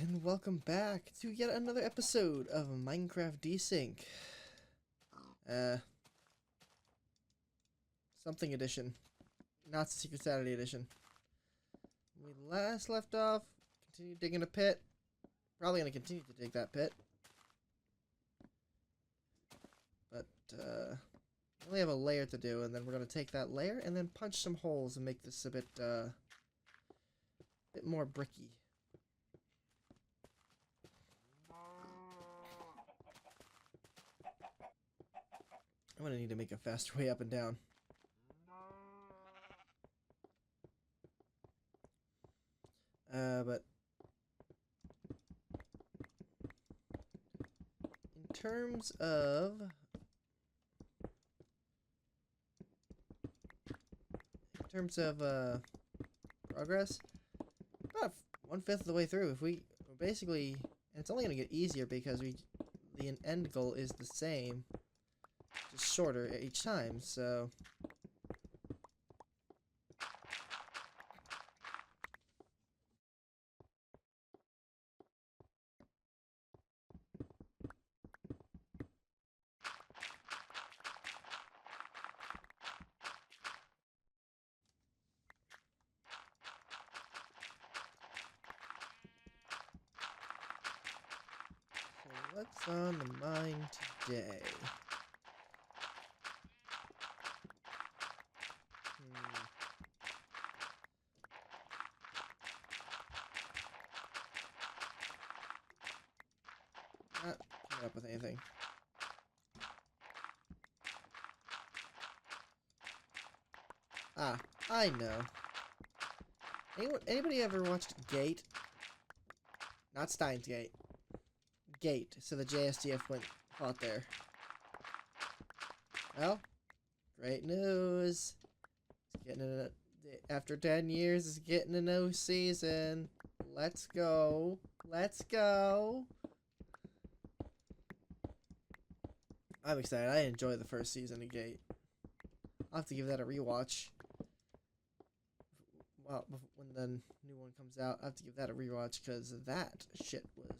and welcome back to yet another episode of Minecraft Desync. Something edition. Not Secret Saturday edition. We last left off, continued digging a pit. Probably gonna continue to dig that pit. But, we only have a layer to do, and then we're gonna take that layer and then punch some holes and make this a bit more bricky. I'm gonna need to make a faster way up and down. But in terms of progress, about 1/5 of the way through. If we basically, and it's only gonna get easier because the end goal is the same, just shorter each time. So. What's on the mind today? Not coming up with anything. Ah, I know. Anybody ever watched Gate? Not Steins Gate. Gate, so the JSTF fought there. Well, great news. It's getting after 10 years, it's getting a new season. Let's go. Let's go. I'm excited. I enjoyed the first season of Gate. I'll have to give that a rewatch. Well, when the new one comes out, I'll have to give that a rewatch because that shit was good.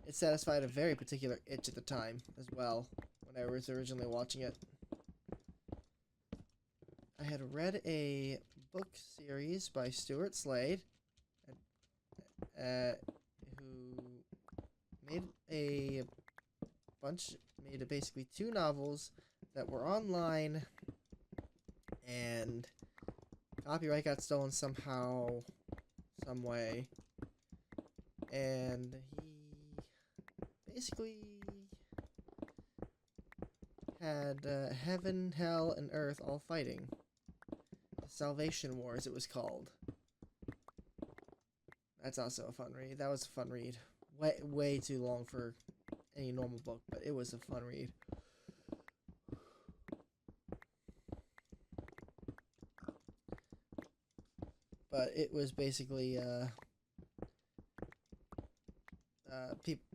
It satisfied a very particular itch at the time as well, when I was originally watching it. I had read a book series by Stuart Slade, who made basically 2 novels that were online, and copyright got stolen somehow, some way, and he basically had heaven, hell, and earth all fighting. The Salvation Wars, it was called. That's also a fun read. That was a fun read. Way too long for any normal book, but it was a fun read. But it was basically,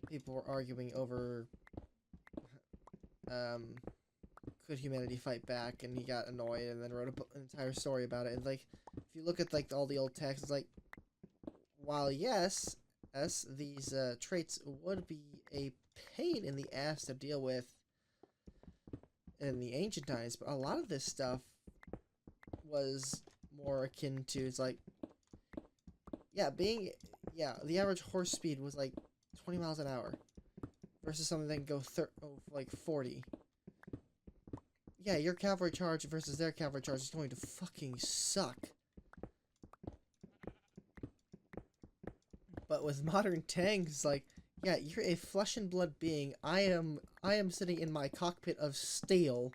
people were arguing over, could humanity fight back, and he got annoyed and then wrote an entire story about it. And, like, if you look at, like, all the old texts, it's like, while yes, these, traits would be a pain in the ass to deal with in the ancient times, but a lot of this stuff was more akin to, it's like, the average horse speed was like 20 miles an hour versus something that can go like 40. Yeah, your cavalry charge versus their cavalry charge is going to fucking suck. But with modern tanks, like, yeah, you're a flesh and blood being. I am sitting in my cockpit of steel.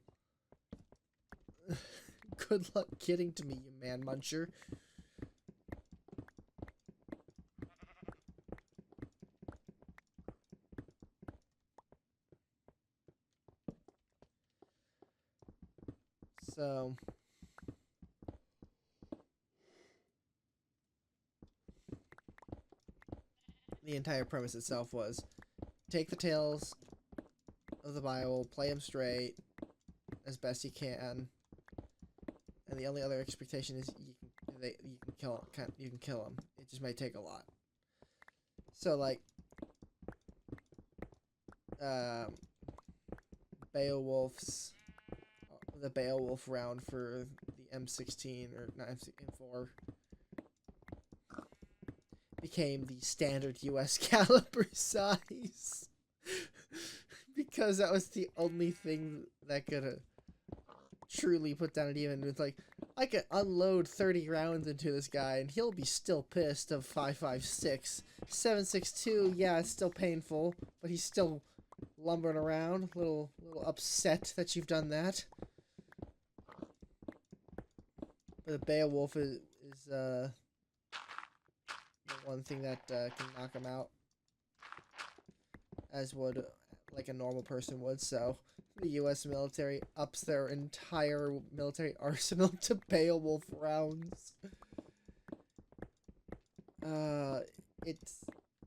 Good luck getting to me, you man muncher. So, the entire premise itself was take the tales of the Bible, play them straight as best you can, and the only other expectation is you can kill them. It just might take a lot. So like the Beowulf round for the M16 or not M4 became the standard US caliber size because that was the only thing that could truly put down a demon. It's like, I could unload 30 rounds into this guy and he'll be still pissed of 5.56. 7.62, yeah, it's still painful, but he's still lumbering around, little upset that you've done that. But the Beowulf is the one thing that can knock him out, as would like a normal person would. So the U.S. military ups their entire military arsenal to Beowulf rounds.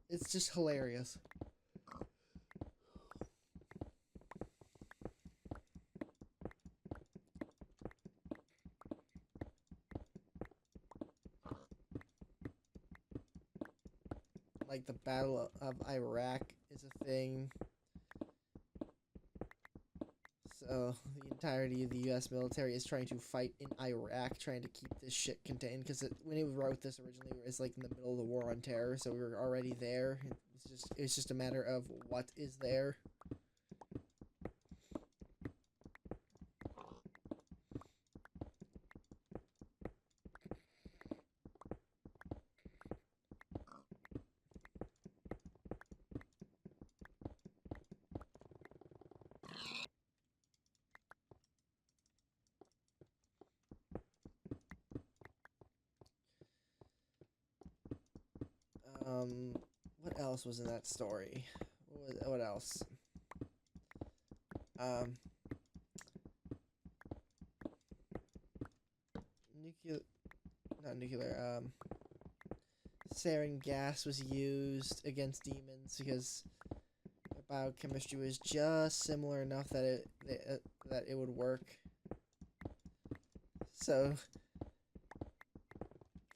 It's just hilarious. Like the Battle of Iraq is a thing. So the entirety of the U.S. military is trying to fight in Iraq, trying to keep this shit contained. Because when he wrote this originally, it was like in the middle of the war on terror, so we were already there. It's just a matter of what is there. What else was in that story? What else? Not nuclear, sarin gas was used against demons because the biochemistry was just similar enough that it would work. So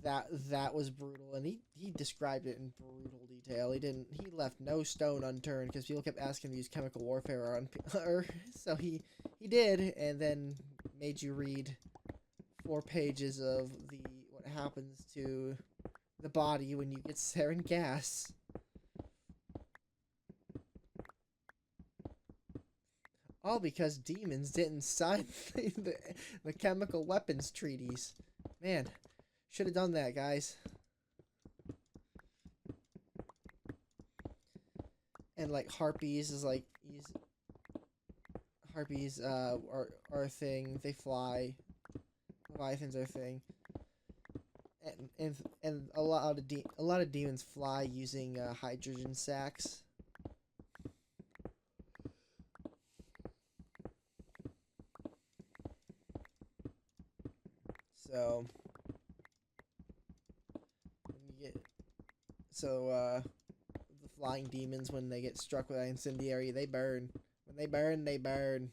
that was brutal, and he described it in brutal detail. He left no stone unturned because people kept asking him to use chemical warfare on Earth. So he did, and then made you read 4 pages of what happens to the body when you get sarin gas. All because demons didn't sign the chemical weapons treaties. Man. Should have done that, guys. And like harpies is like harpies are a thing. They fly. Leviathans are a thing. And a lot of demons fly using hydrogen sacs. So the flying demons, when they get struck with an incendiary, they burn. When they burn, they burn.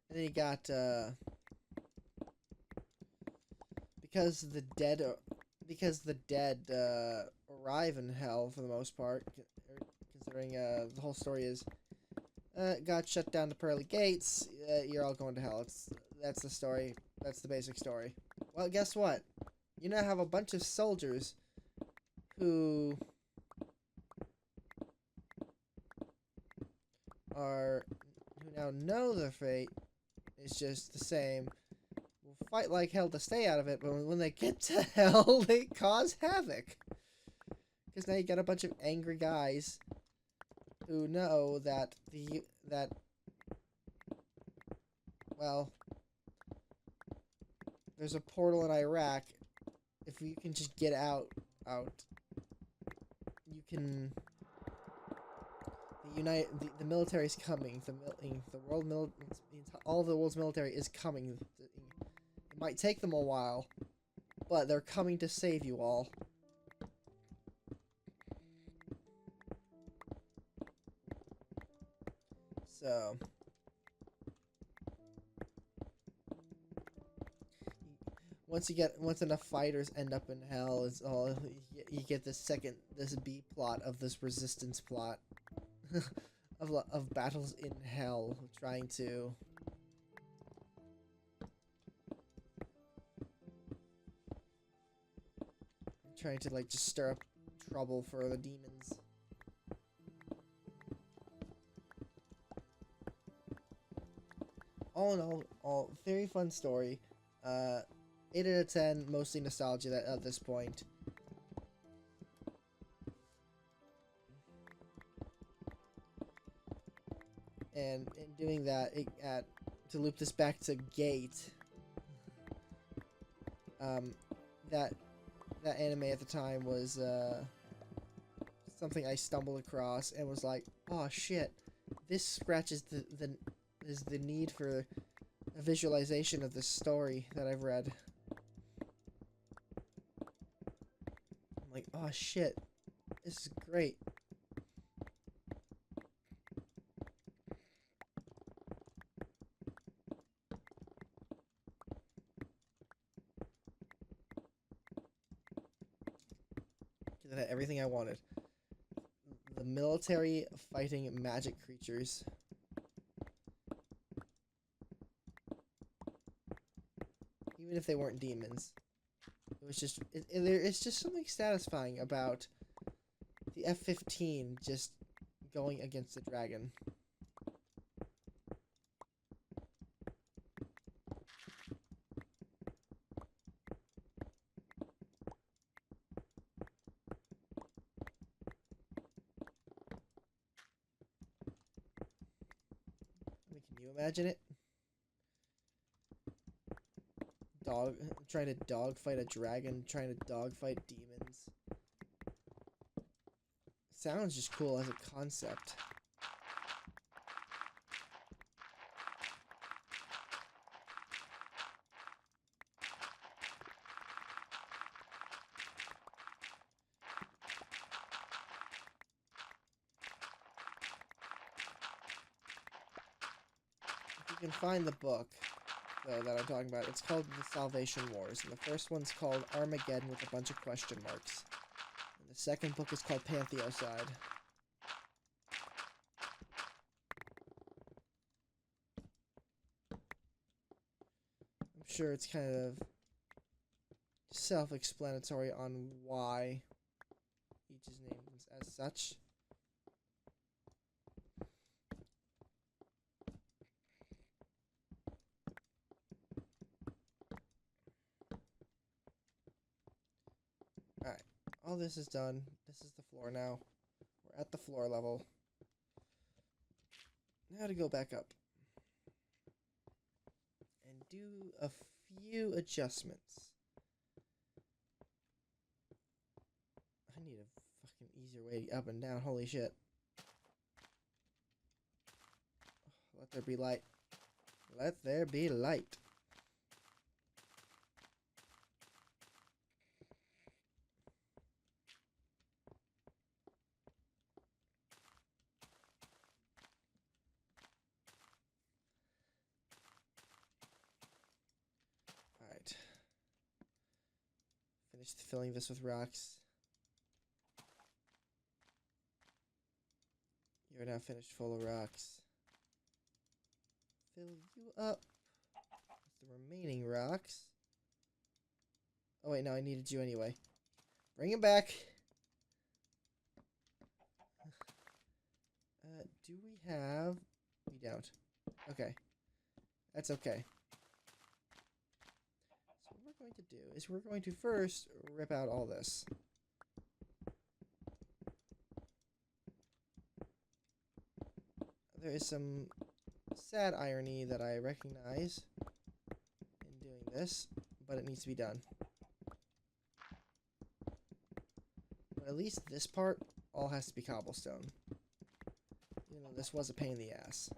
And then you got, because the dead arrive in hell for the most part, considering the whole story is, God shut down the pearly gates, you're all going to hell. That's the story. That's the basic story. Well, guess what? You now have a bunch of soldiers who now know their fate. It's just the same. We'll fight like hell to stay out of it, but when they get to hell, they cause havoc. Because now you got a bunch of angry guys who know that well, there's a portal in Iraq. If you can just get out, you can the military is coming. The world all of the world's military is coming. It might take them a while, but they're coming to save you all. So once enough fighters end up in hell, it's all you get this B plot of this resistance plot of battles in hell trying to like just stir up trouble for the demons. All in all, very fun story. 8 out of 10, mostly nostalgia at this point. And in doing that, to loop this back to Gate, that anime at the time was something I stumbled across and was like, oh shit, this scratches the need for a visualization of this story that I've read. I'm like, oh shit, this is great. That had everything I wanted. The military fighting magic creatures. Even if they weren't demons. It was just it's just something satisfying about the F-15 just going against the dragon. I mean, can you imagine it? Trying to dogfight a dragon, trying to dogfight demons. Sounds just cool as a concept. If you can find the book that I'm talking about, it's called The Salvation Wars, and the first one's called Armageddon with a bunch of question marks. And the second book is called Pantheocide. I'm sure it's kind of self-explanatory on why each is named as such. Alright, all this is done. This is the floor now. We're at the floor level. Now to go back up. And do a few adjustments. I need a fucking easier way up and down. Holy shit. Let there be light. Let there be light. Alright. Finished filling this with rocks. You're now finished full of rocks. Fill you up with the remaining rocks. Oh wait, no, I needed you anyway. Bring him back. Do we have... We don't. Okay. That's okay. So what we're going to do is we're going to first rip out all this. There is some sad irony that I recognize in doing this, but it needs to be done. But at least this part all has to be cobblestone. Even though this was a pain in the ass.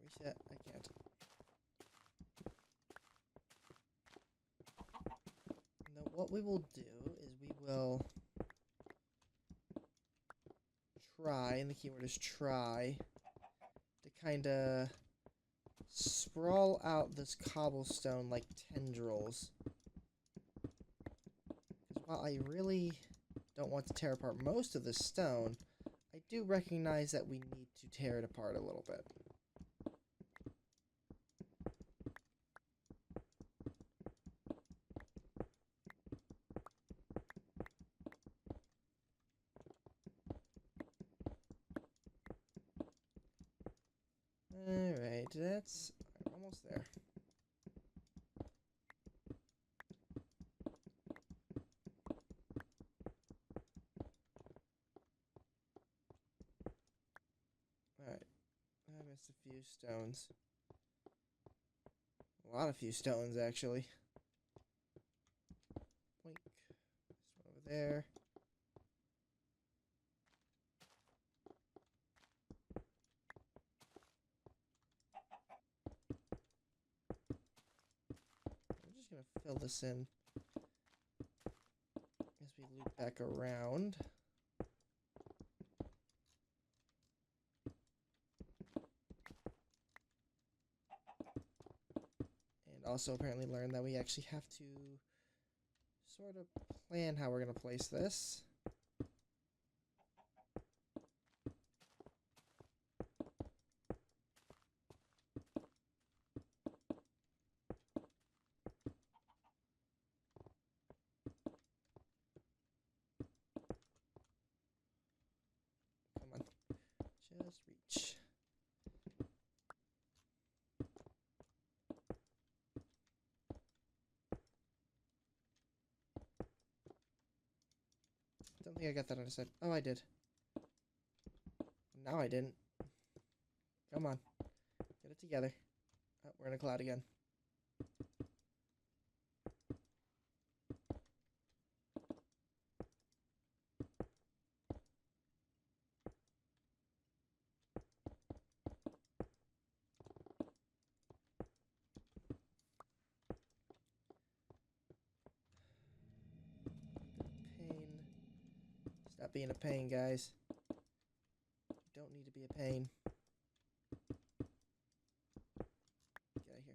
Reset. I can't. Now what we will do is we will try, and the keyword is try, to kind of sprawl out this cobblestone like tendrils. Because while I really don't want to tear apart most of this stone, I do recognize that we need to tear it apart a little bit. Alright, that's almost there. Alright, I missed a few stones. A lot of few stones, actually. Blink. This one over there. I'm just gonna fill this in as we loop back around. And also apparently learn that we actually have to sort of plan how we're gonna place this. Come on. Just reach. Don't think I got that understood. Oh, I did. No, I didn't. Come on. Get it together. Oh, we're in a cloud again. Pain. Stop being a pain, guys. You don't need to be a pain. Get out of here.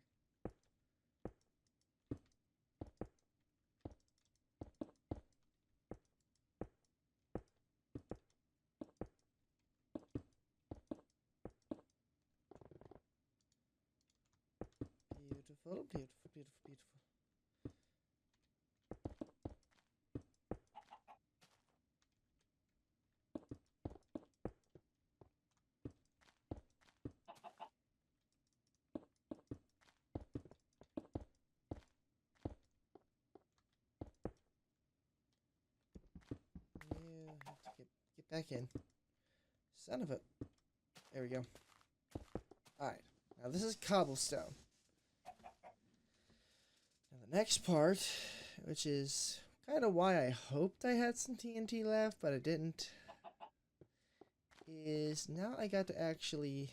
Beautiful, beautiful, beautiful, beautiful. You have to get back in. Son of a... There we go. Alright. Now this is cobblestone. Now the next part, which is kind of why I hoped I had some TNT left, but I didn't, is now I got to actually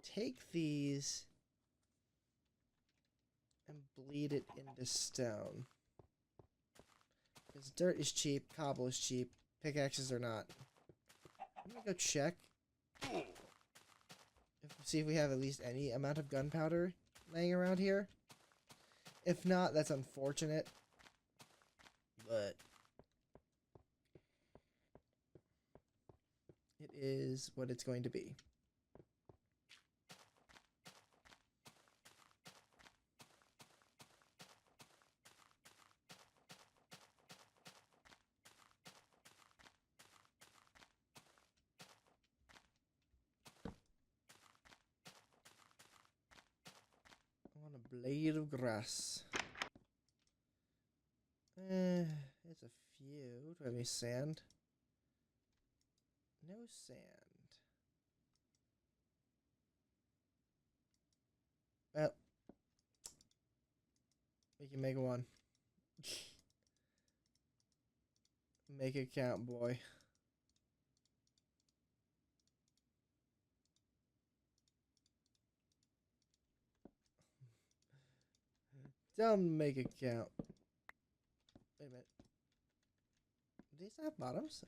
take these and bleed it into stone. Because dirt is cheap, cobble is cheap, pickaxes are not. I'm gonna go check. See if we have at least any amount of gunpowder laying around here. If not, that's unfortunate. But it is what it's going to be. blade of grass. It's a few. Do I have any sand? No sand. Well, we can make one. Make it count, boy. Don't make it count. Wait a minute. Do these have bottoms?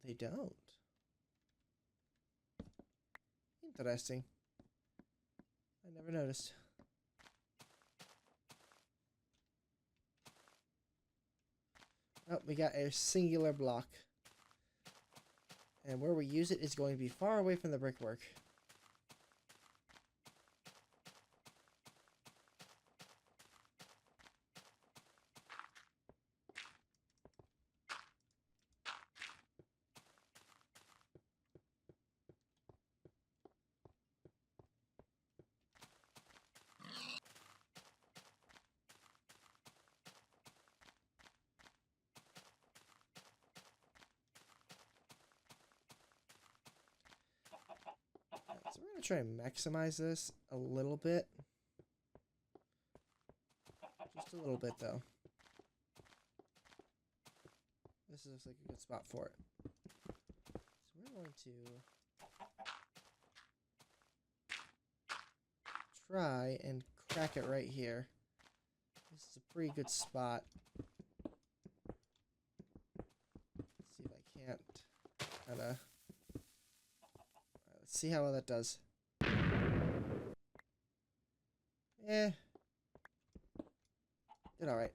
They don't. Interesting. I never noticed. Oh, we got a singular block. And where we use it is going to be far away from the brickwork. So we're going to try and maximize this a little bit. Just a little bit, though. This looks like a good spot for it. So we're going to try and crack it right here. This is a pretty good spot. Let's see if I can't kind of... Let's see how well that does. Eh. Did alright.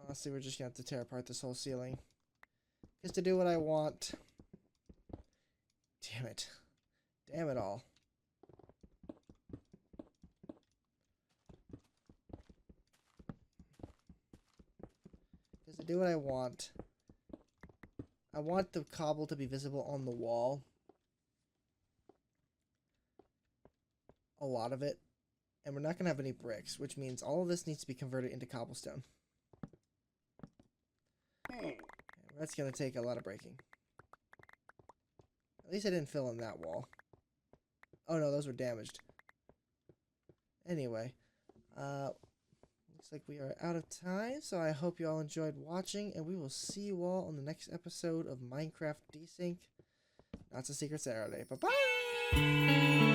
Honestly, we're just gonna have to tear apart this whole ceiling. Just to do what I want. Damn it. Damn it all. Just to do what I want. I want the cobble to be visible on the wall. A lot of it. And we're not gonna have any bricks, which means all of this needs to be converted into cobblestone. That's going to take a lot of breaking. At least I didn't fill in that wall. Oh no, those were damaged. Anyway, looks like we are out of time, so I hope you all enjoyed watching, and we will see you all on the next episode of Minecraft Desync. Not so Secret Saturday. Bye-bye!